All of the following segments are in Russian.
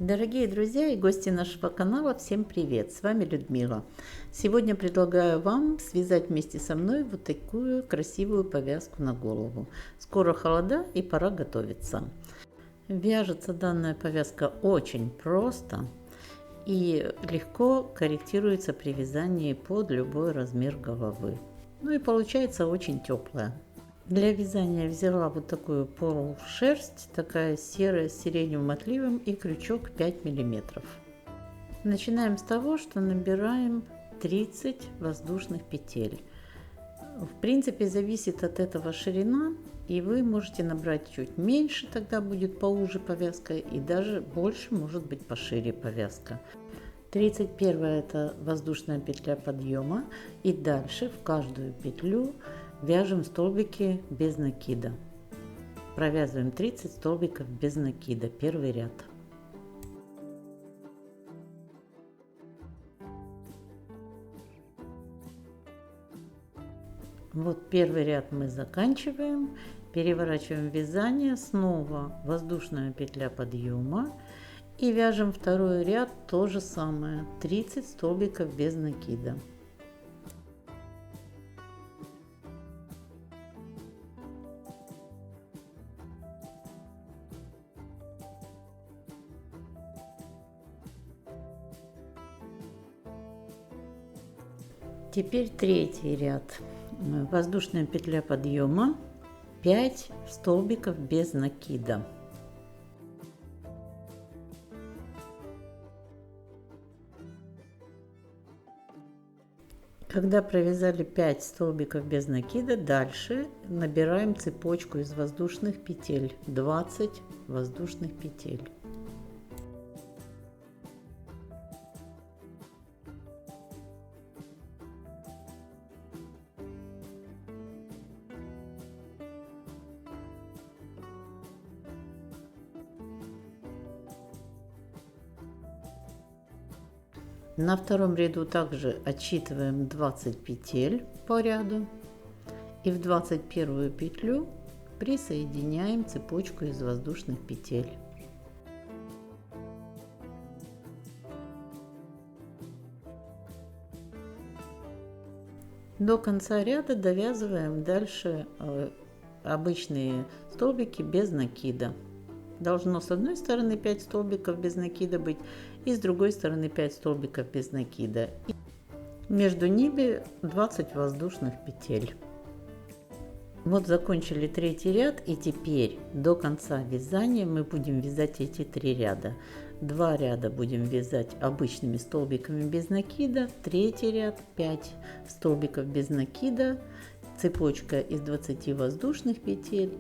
Дорогие друзья и гости нашего канала, всем привет! С вами Людмила. Сегодня предлагаю вам связать вместе со мной вот такую красивую повязку на голову. Скоро холода и пора готовиться. Вяжется данная повязка очень просто и легко корректируется при вязании под любой размер головы. Ну и получается очень теплая. Для вязания взяла вот такую полушерсть, такая серая с сиреневым отливом, и крючок 5 миллиметров. Начинаем с того, что набираем 30 воздушных петель. В принципе, зависит от этого ширина, и вы можете набрать чуть меньше, тогда будет поуже повязка, и даже больше, может быть, пошире повязка. 31 это воздушная петля подъема, и дальше в каждую петлю вяжем столбики без накида. Провязываем 30 столбиков без накида, первый ряд. Вот первый ряд мы заканчиваем, переворачиваем вязание, снова воздушная петля подъема и вяжем второй ряд, то же самое, 30 столбиков без накида. Теперь третий ряд. Воздушная петля подъема, 5 столбиков без накида. Когда провязали 5 столбиков без накида, дальше набираем цепочку из воздушных петель, 20 воздушных петель. На втором ряду также отсчитываем 20 петель по ряду и в 21 петлю присоединяем цепочку из воздушных петель. До конца ряда довязываем дальше обычные столбики без накида. Должно с одной стороны 5 столбиков без накида быть и с другой стороны 5 столбиков без накида. И между ними 20 воздушных петель. Вот закончили третий ряд, и теперь до конца вязания мы будем вязать эти 3 ряда. 2 ряда будем вязать обычными столбиками без накида, третий ряд 5 столбиков без накида, цепочка из 20 воздушных петель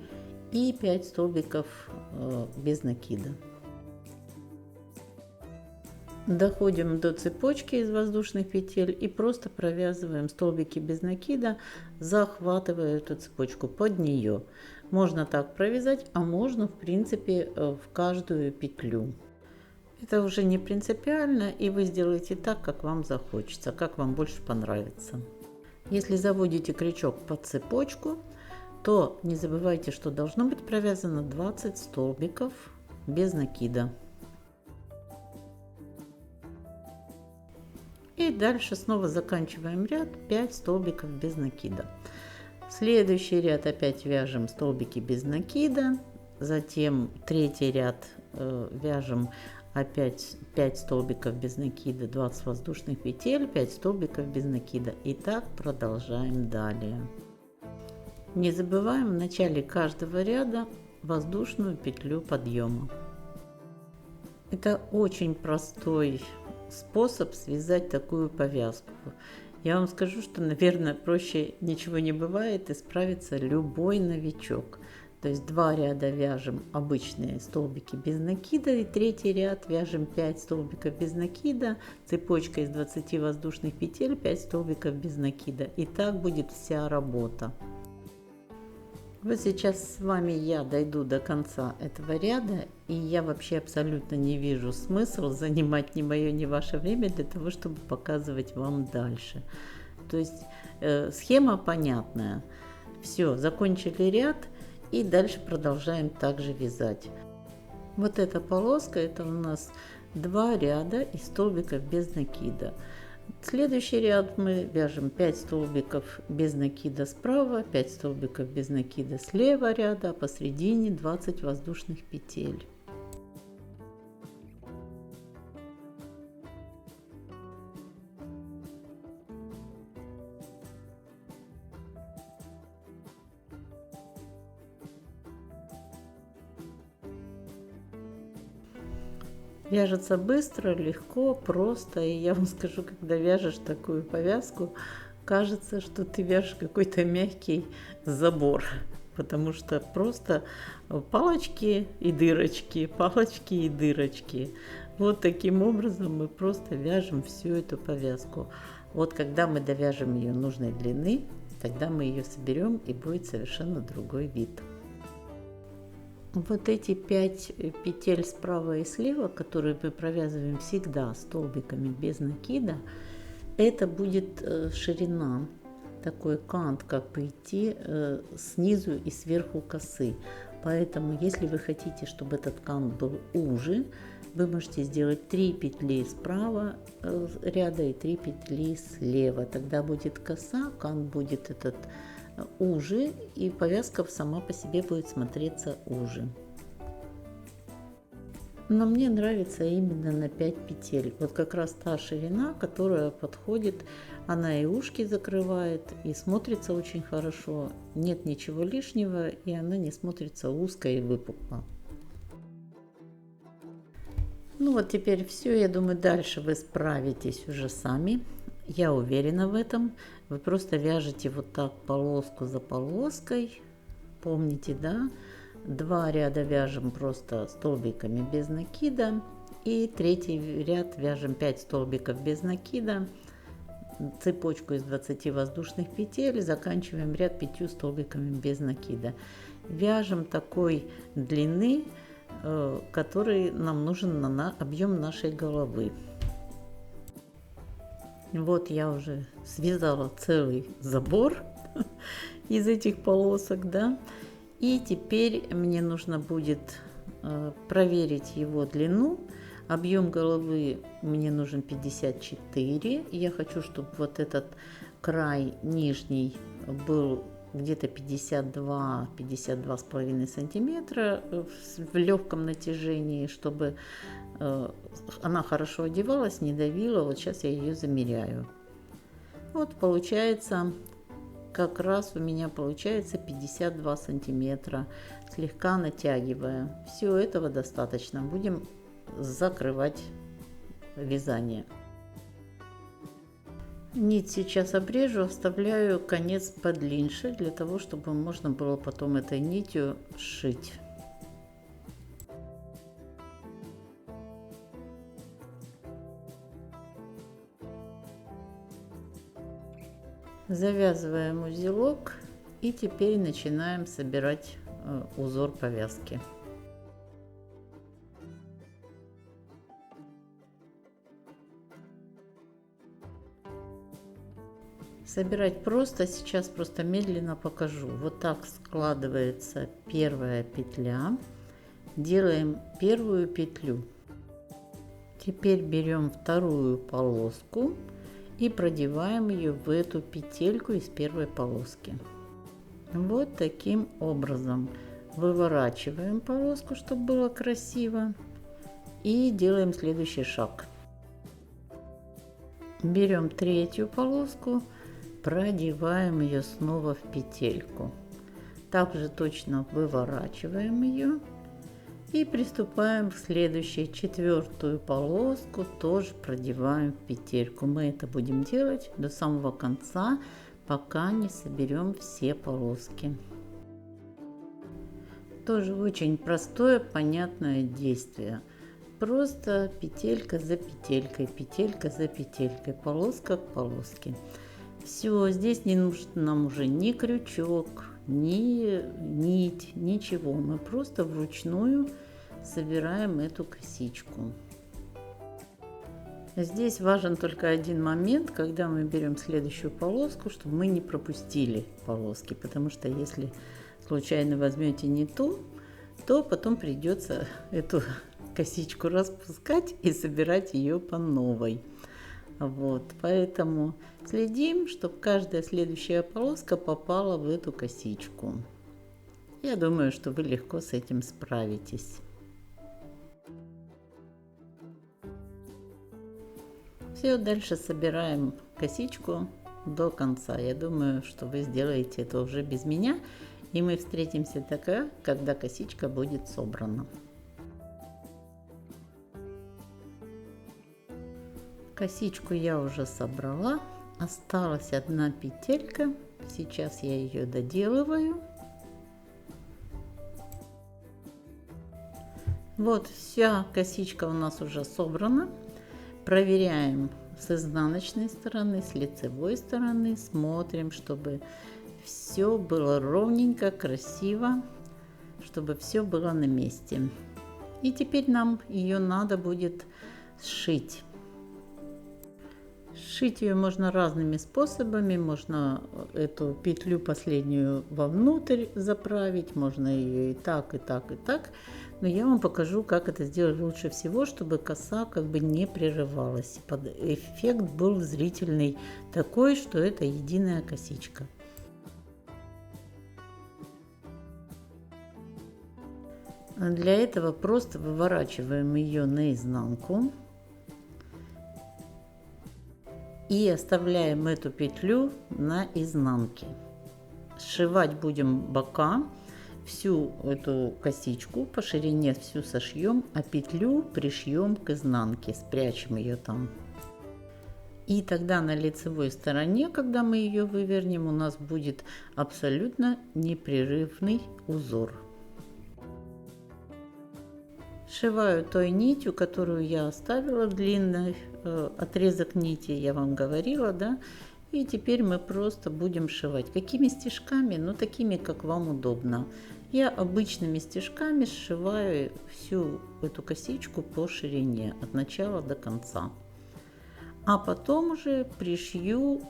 и 5 столбиков без накида. Доходим до цепочки из воздушных петель и просто провязываем столбики без накида, захватывая эту цепочку под нее. Можно так провязать, а можно в принципе в каждую петлю. Это уже не принципиально, и вы сделаете так, как вам захочется, как вам больше понравится. Если заводите крючок под цепочку, то не забывайте, что должно быть провязано 20 столбиков без накида. И дальше снова заканчиваем ряд, 5 столбиков без накида. В следующий ряд опять вяжем столбики без накида, затем третий ряд вяжем опять 5 столбиков без накида, 20 воздушных петель, 5 столбиков без накида. И так продолжаем далее. Не забываем в начале каждого ряда воздушную петлю подъема. Это очень простой способ связать такую повязку. Я вам скажу, что, наверное, проще ничего не бывает, и справится любой новичок. То есть 2 ряда вяжем обычные столбики без накида, и третий ряд вяжем 5 столбиков без накида, цепочка из 20 воздушных петель, 5 столбиков без накида. И так будет вся работа. Вот сейчас с вами я дойду до конца этого ряда, и я вообще абсолютно не вижу смысла занимать ни мое, ни ваше время для того, чтобы показывать вам дальше. То есть схема понятная. Все, закончили ряд, и дальше продолжаем также вязать. Вот эта полоска, это у нас 2 ряда из столбиков без накида. Следующий ряд мы вяжем 5 столбиков без накида справа, 5 столбиков без накида слева ряда, а посередине 20 воздушных петель. Вяжется быстро, легко, просто. И я вам скажу, когда вяжешь такую повязку, кажется, что ты вяжешь какой-то мягкий забор. Потому что просто палочки и дырочки, палочки и дырочки. Вот таким образом мы просто вяжем всю эту повязку. Вот когда мы довяжем ее нужной длины, тогда мы ее соберем, и будет совершенно другой вид. Вот эти 5 петель справа и слева, которые мы провязываем всегда столбиками без накида, это будет ширина, такой кант, как бы идти снизу и сверху косы. Поэтому, если вы хотите, чтобы этот кант был уже, вы можете сделать 3 петли справа ряда и 3 петли слева. Тогда будет коса, кант будет этот уже, и повязка сама по себе будет смотреться уже. Но мне нравится именно на 5 петель. Вот как раз та ширина, которая подходит, она и ушки закрывает, и смотрится очень хорошо. Нет ничего лишнего, и она не смотрится узко и выпукло. Ну вот теперь все, я думаю, дальше вы справитесь уже сами. Я уверена в этом. Вы просто вяжете вот так полоску за полоской. Помните, да? 2 ряда вяжем просто столбиками без накида. И третий ряд вяжем 5 столбиков без накида. Цепочку из 20 воздушных петель. Заканчиваем ряд 5 столбиками без накида. Вяжем такой длины, который нам нужен на объем нашей головы. Вот я уже связала целый забор из этих полосок, да. И теперь мне нужно будет проверить его длину. Объем головы мне нужен 54. Я хочу, чтобы вот этот край нижний был где-то 52-52,5 сантиметра в легком натяжении, чтобы она хорошо одевалась, не давила. Вот сейчас я ее замеряю. Вот получается, как раз у меня получается 52 сантиметра, слегка натягивая. Всего этого достаточно. Будем закрывать вязание. Нить сейчас обрежу, оставляю конец подлиннее, для того, чтобы можно было потом этой нитью сшить. Завязываем узелок и теперь начинаем собирать узор повязки. Собирать просто, сейчас просто медленно покажу. Вот так складывается первая петля. Делаем первую петлю. Теперь берем вторую полоску и продеваем ее в эту петельку из первой полоски. Вот таким образом выворачиваем полоску, чтобы было красиво, и делаем следующий шаг. Берем третью полоску, продеваем ее снова в петельку. Также точно выворачиваем ее и приступаем к следующей, четвертую полоску, тоже продеваем в петельку. Мы это будем делать до самого конца, пока не соберем все полоски. Тоже очень простое, понятное действие. Просто петелька за петелькой, петелька за петелькой, полоска к полоске. Все, здесь не нужен нам уже ни крючок, ни нить, ничего. Мы просто вручную собираем эту косичку. Здесь важен только один момент, когда мы берем следующую полоску, чтобы мы не пропустили полоски, потому что если случайно возьмете не ту, то потом придется эту косичку распускать и собирать ее по новой. Вот, поэтому следим, чтобы каждая следующая полоска попала в эту косичку. Я думаю, что вы легко с этим справитесь. Все, дальше собираем косичку до конца. Я думаю, что вы сделаете это уже без меня, и мы встретимся тогда, когда косичка будет собрана. Косичку я уже собрала, осталась одна петелька, сейчас я ее доделываю. Вот вся косичка у нас уже собрана. Проверяем с изнаночной стороны, с лицевой стороны, смотрим, чтобы все было ровненько, красиво, чтобы все было на месте. И теперь нам ее надо будет сшить. Сшить ее можно разными способами, можно эту петлю последнюю вовнутрь заправить, можно ее и так, и так, и так. Но я вам покажу, как это сделать лучше всего, чтобы коса как бы не прерывалась. Эффект был зрительный такой, что это единая косичка. Для этого просто выворачиваем ее наизнанку. И оставляем эту петлю на изнанке. Сшивать будем бока, всю эту косичку по ширине всю сошьем, а петлю пришьем к изнанке, спрячем ее там. И тогда на лицевой стороне, когда мы ее вывернем, у нас будет абсолютно непрерывный узор. Сшиваю той нитью, которую я оставила, длинный отрезок нити, я вам говорила, да. И теперь мы просто будем сшивать. Какими стежками? Ну, такими, как вам удобно. Я обычными стежками сшиваю всю эту косичку по ширине, от начала до конца. А потом уже пришью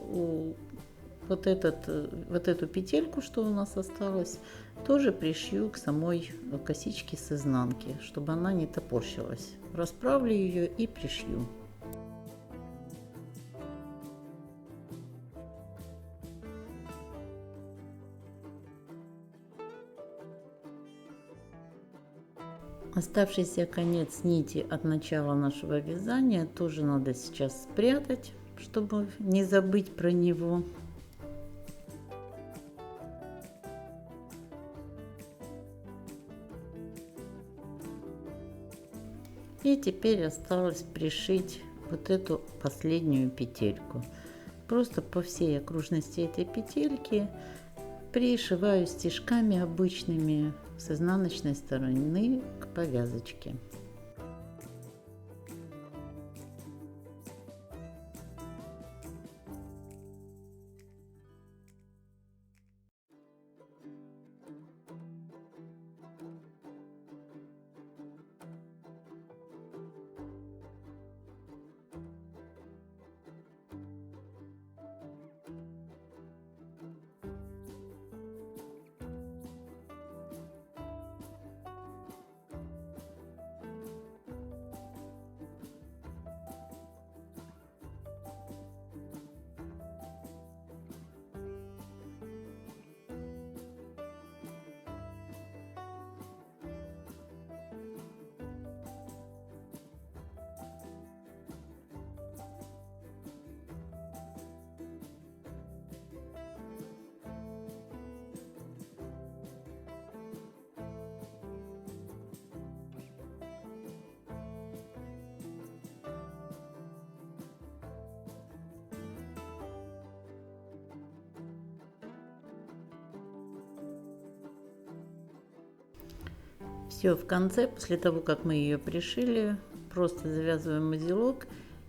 вот эту петельку, что у нас осталось, тоже пришью к самой косичке с изнанки, чтобы она не топорщилась. Расправлю ее и пришью. Оставшийся конец нити от начала нашего вязания тоже надо сейчас спрятать, чтобы не забыть про него. И теперь осталось пришить вот эту последнюю петельку. Просто по всей окружности этой петельки пришиваю стежками обычными с изнаночной стороны к повязочке. Все, в конце, после того, как мы ее пришили, просто завязываем узелок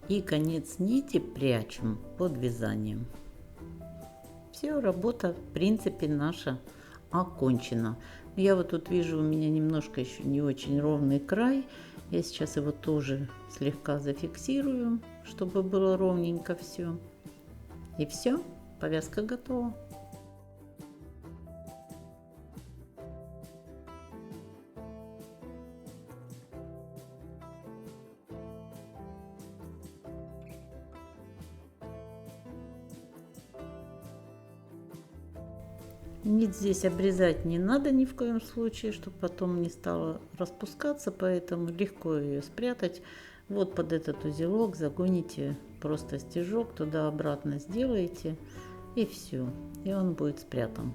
и конец нити прячем под вязанием. Все, работа, в принципе, наша окончена. Я вот тут вижу, у меня немножко еще не очень ровный край. Я сейчас его тоже слегка зафиксирую, чтобы было ровненько все. И все, повязка готова. Нить здесь обрезать не надо ни в коем случае, чтобы потом не стало распускаться, поэтому легко ее спрятать. Вот под этот узелок загоните просто стежок, туда-обратно сделаете, и все, и он будет спрятан.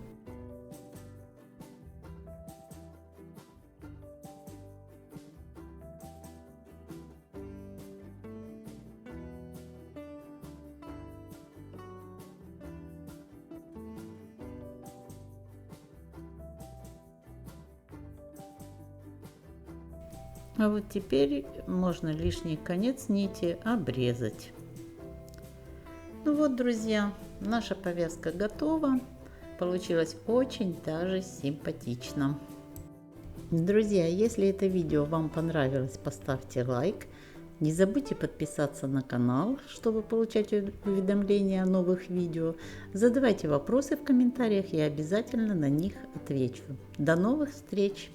А вот теперь можно лишний конец нити обрезать. Ну вот, друзья, наша повязка готова. Получилось очень даже симпатично. Друзья, если это видео вам понравилось, поставьте лайк. Не забудьте подписаться на канал, чтобы получать уведомления о новых видео. Задавайте вопросы в комментариях, я обязательно на них отвечу. До новых встреч!